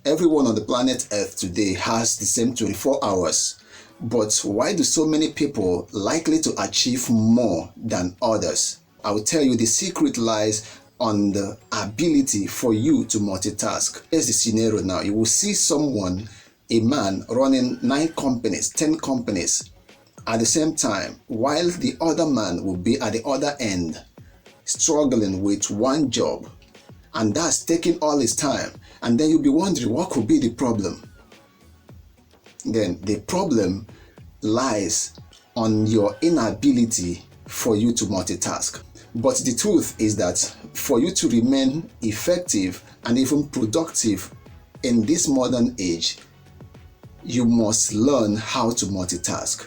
Everyone on the planet Earth today has the same 24 hours. But why do so many people likely to achieve more than others? I will tell you the secret lies on the ability for you to multitask. Here's the scenario now. You will see someone, a man running 9 companies, 10 companies at the same time, while the other man will be at the other end, struggling with one job. And that's taking all his time. And then you'll be wondering, what could be the problem? Then the problem lies on your inability for you to multitask. But the truth is that for you to remain effective and even productive in this modern age, you must learn how to multitask.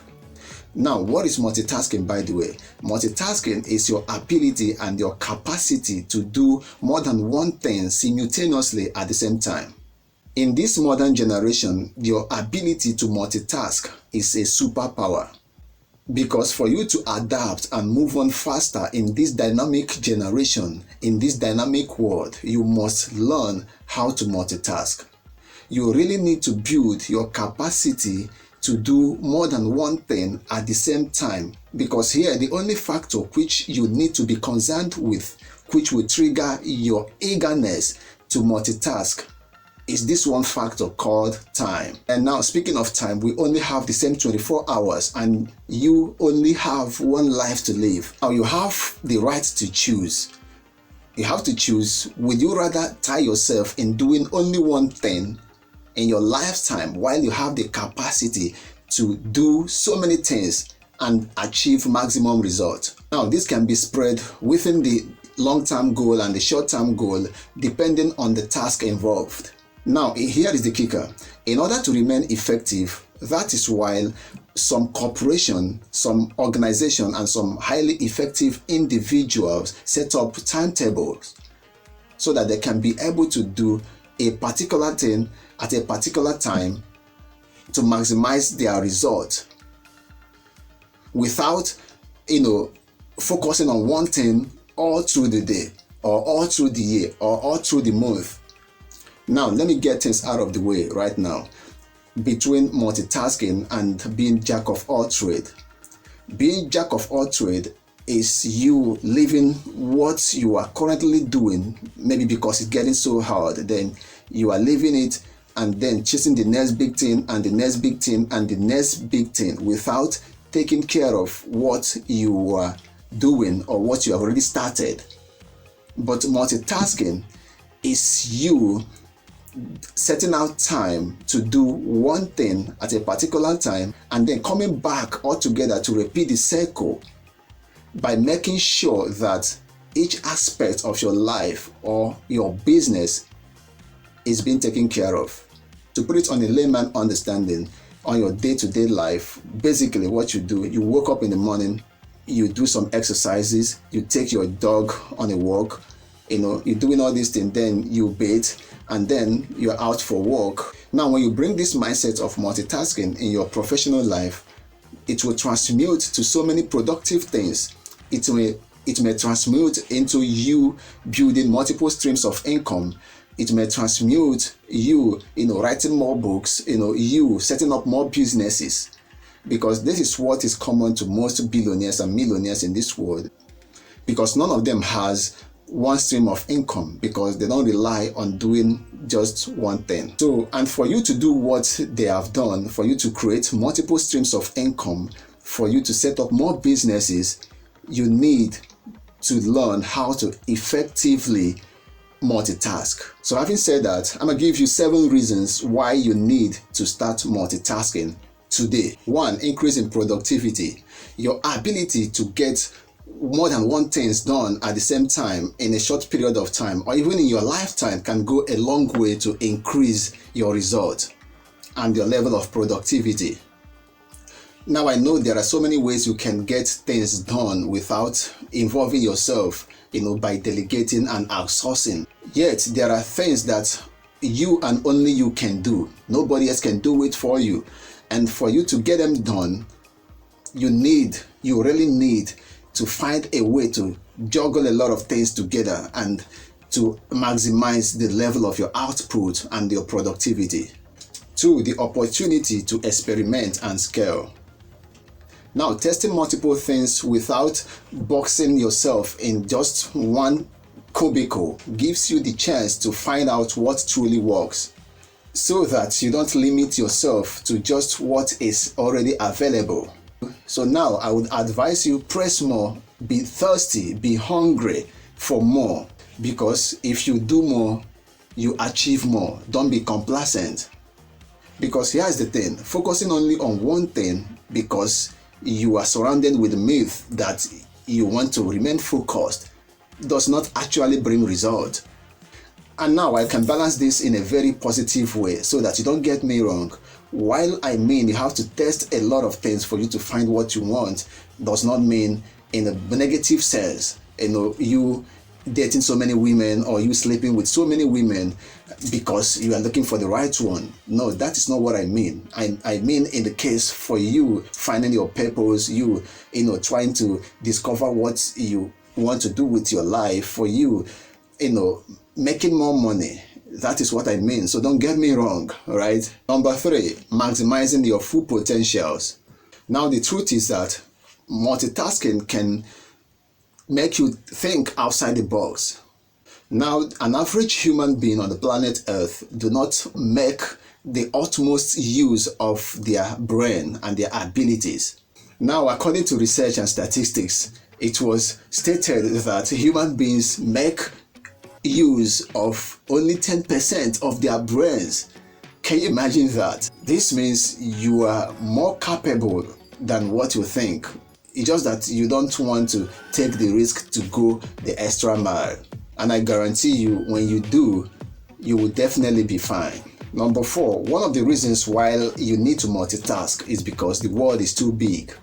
Now, what is multitasking, by the way? Multitasking is your ability and your capacity to do more than one thing simultaneously at the same time. In this modern generation, your ability to multitask is a superpower. Because for you to adapt and move on faster in this dynamic generation, in this dynamic world, you must learn how to multitask. You really need to build your capacity to do more than one thing at the same time. Because here, the only factor which you need to be concerned with, which will trigger your eagerness to multitask, is this one factor called time. And now, speaking of time, we only have the same 24 hours and you only have one life to live. Now, you have the right to choose. You have to choose, would you rather tie yourself in doing only one thing in your lifetime while you have the capacity to do so many things and achieve maximum result? Now, this can be spread within the long-term goal and the short-term goal depending on the task involved. Now, here is the kicker. In order to remain effective, that is why some corporation, some organization, and some highly effective individuals set up timetables so that they can be able to do a particular thing at a particular time to maximize their result without, focusing on one thing all through the day or all through the year or all through the month. Now, let me get things out of the way right now. Between multitasking and being jack of all trade. Being jack of all trade is you leaving what you are currently doing, maybe because it's getting so hard, then you are leaving it and then chasing the next big thing and the next big thing and the next big thing without taking care of what you are doing or what you have already started. But multitasking is you setting out time to do one thing at a particular time and then coming back all together to repeat the cycle by making sure that each aspect of your life or your business is being taken care of. To put it on a layman understanding, on your day-to-day life, basically what you do, you wake up in the morning, you do some exercises, you take your dog on a walk, you're doing all these things, then you bathe, and then you're out for work. Now, when you bring this mindset of multitasking in your professional life, it will transmute to so many productive things. It may transmute into you building multiple streams of income. It may transmute you, writing more books, you setting up more businesses. Because this is what is common to most billionaires and millionaires in this world. Because none of them has one stream of income because they don't rely on doing just one thing. So, and for you to do what they have done, for you to create multiple streams of income, for you to set up more businesses, you need to learn how to effectively multitask. So having said that, I'm going to give you 7 reasons why you need to start multitasking today. 1, increase in productivity. Your ability to get more than one thing is done at the same time in a short period of time or even in your lifetime can go a long way to increase your result and your level of productivity. Now, I know there are so many ways you can get things done without involving yourself, by delegating and outsourcing. Yet there are things that you and only you can do. Nobody else can do it for you. And for you to get them done, you really need to find a way to juggle a lot of things together and to maximize the level of your output and your productivity. 2, the opportunity to experiment and scale. Now, testing multiple things without boxing yourself in just one cubicle gives you the chance to find out what truly works, so that you don't limit yourself to just what is already available. So now I would advise you, press more, be thirsty, be hungry for more, because if you do more, you achieve more. Don't be complacent. Because here's the thing, focusing only on one thing because you are surrounded with the myth that you want to remain focused does not actually bring result. And now I can balance this in a very positive way so that you don't get me wrong. While I mean you have to test a lot of things for you to find what you want, does not mean in a negative sense, you dating so many women or you sleeping with so many women because you are looking for the right one. No, that is not what I mean. I mean in the case for you finding your purpose, you trying to discover what you want to do with your life, for you, making more money. That is what I mean. So don't get me wrong, all right? Number 3, maximizing your full potentials. Now, the truth is that multitasking can make you think outside the box. Now, an average human being on the planet Earth do not make the utmost use of their brain and their abilities. Now, according to research and statistics, it was stated that human beings make use of only 10% of their brains. Can you imagine that? This means you are more capable than what you think. It's just that you don't want to take the risk to go the extra mile. And I guarantee you, when you do, you will definitely be fine. Number 4, one of the reasons why you need to multitask is because the world is too big.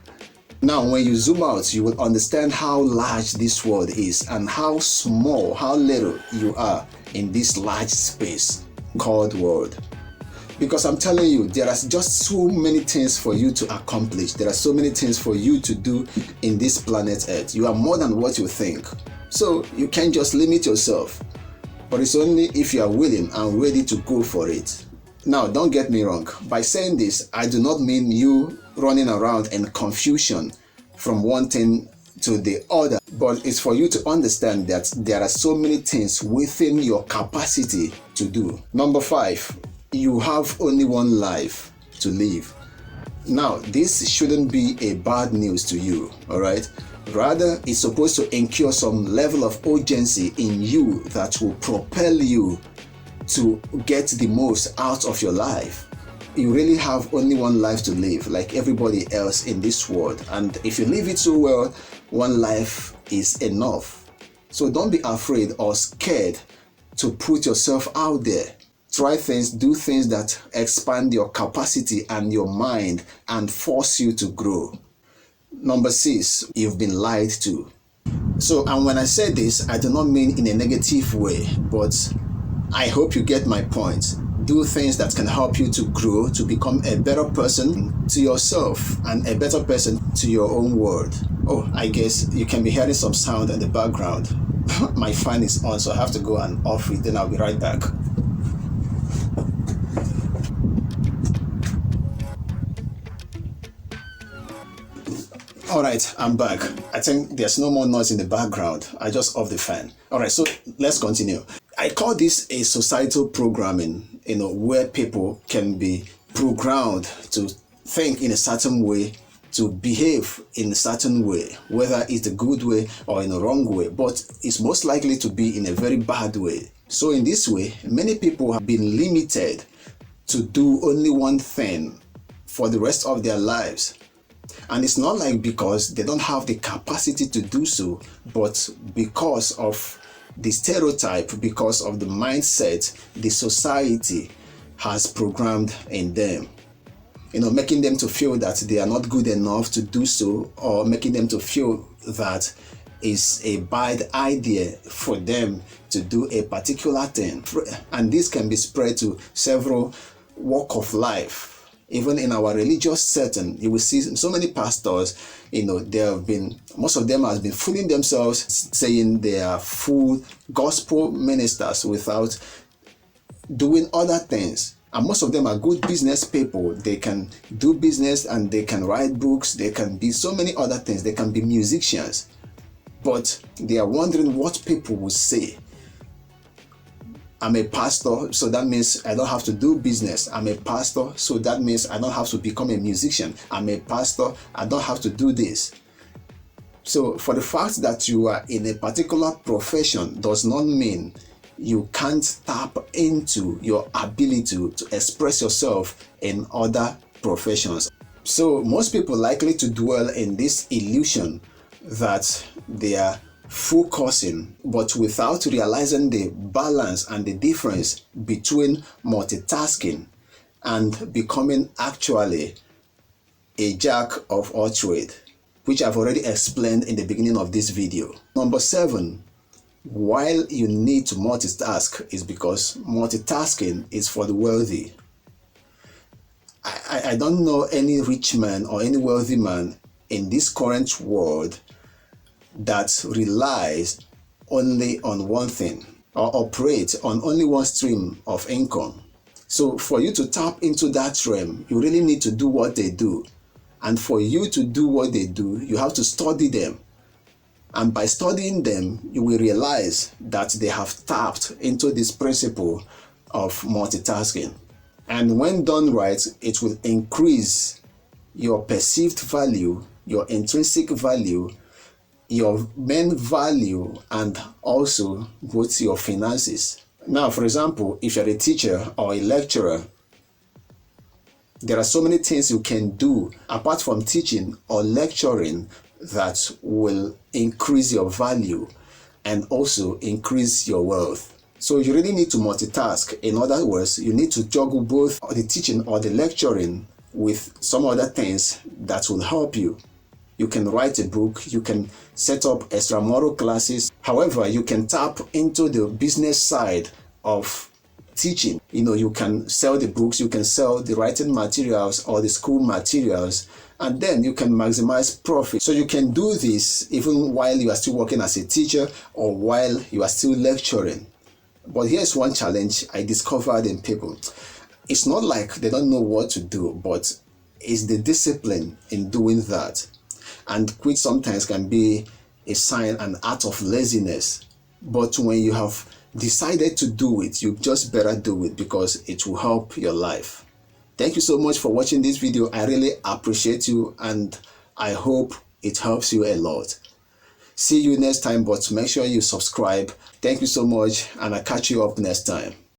Now, when you zoom out, you will understand how large this world is and how small, how little you are in this large space called world. Because I'm telling you, there are just so many things for you to accomplish. There are so many things for you to do in this planet Earth. You are more than what you think. So you can't just limit yourself. But it's only if you are willing and ready to go for it. Now, don't get me wrong. By saying this, I do not mean you running around in confusion from one thing to the other, but it's for you to understand that there are so many things within your capacity to do. Number 5, you have only one life to live. Now, this shouldn't be a bad news to you, all right? Rather, it's supposed to incur some level of urgency in you that will propel you to get the most out of your life. You really have only one life to live, like everybody else in this world. And if you live it so well, one life is enough. So don't be afraid or scared to put yourself out there. Try things, do things that expand your capacity and your mind and force you to grow. Number 6, you've been lied to. So, and when I say this, I do not mean in a negative way, but I hope you get my point. Do things that can help you to grow, to become a better person to yourself and a better person to your own world. Oh, I guess you can be hearing some sound in the background. My fan is on, so I have to go and off it, then I'll be right back. Alright, I'm back. I think there's no more noise in the background. I just off the fan. Alright, so let's continue. I call this a societal programming, where people can be programmed to think in a certain way, to behave in a certain way, whether it's a good way or in a wrong way, but it's most likely to be in a very bad way. So in this way, many people have been limited to do only one thing for the rest of their lives. And it's not like because they don't have the capacity to do so, but because of the stereotype, because of the mindset the society has programmed in them. Making them to feel that they are not good enough to do so, or making them to feel that it's a bad idea for them to do a particular thing. And this can be spread to several walks of life. Even in our religious setting, you will see so many pastors, most of them has been fooling themselves, saying they are full gospel ministers without doing other things. And most of them are good business people. They can do business and they can write books. They can be so many other things. They can be musicians. But they are wondering what people will say. I'm a pastor, so that means I don't have to do business. I'm a pastor, so that means I don't have to become a musician. I'm a pastor, I don't have to do this. So for the fact that you are in a particular profession does not mean you can't tap into your ability to express yourself in other professions. So most people likely to dwell in this illusion that they are focusing, but without realizing the balance and the difference between multitasking and becoming actually a jack of all trade, which I've already explained in the beginning of this video. Number 7, while you need to multitask is because multitasking is for the wealthy. I don't know any rich man or any wealthy man in this current world that relies only on one thing or operates on only one stream of income. So for you to tap into that realm, you really need to do what they do. And for you to do what they do, you have to study them. And by studying them, you will realize that they have tapped into this principle of multitasking. And when done right, it will increase your perceived value, your intrinsic value, your main value, and also both your finances. Now, for example, if you're a teacher or a lecturer, there are so many things you can do apart from teaching or lecturing that will increase your value and also increase your wealth. So you really need to multitask. In other words, you need to juggle both the teaching or the lecturing with some other things that will help you. You can write a book, you can set up extramural classes. However, you can tap into the business side of teaching. You can sell the books, you can sell the writing materials or the school materials, and then you can maximize profit. So you can do this even while you are still working as a teacher or while you are still lecturing. But here's one challenge I discovered in people. It's not like they don't know what to do, but it's the discipline in doing that. And quit sometimes can be a sign, an act of laziness. But when you have decided to do it, you just better do it because it will help your life. Thank you so much for watching this video. I really appreciate you and I hope it helps you a lot. See you next time, but make sure you subscribe. Thank you so much and I'll catch you up next time.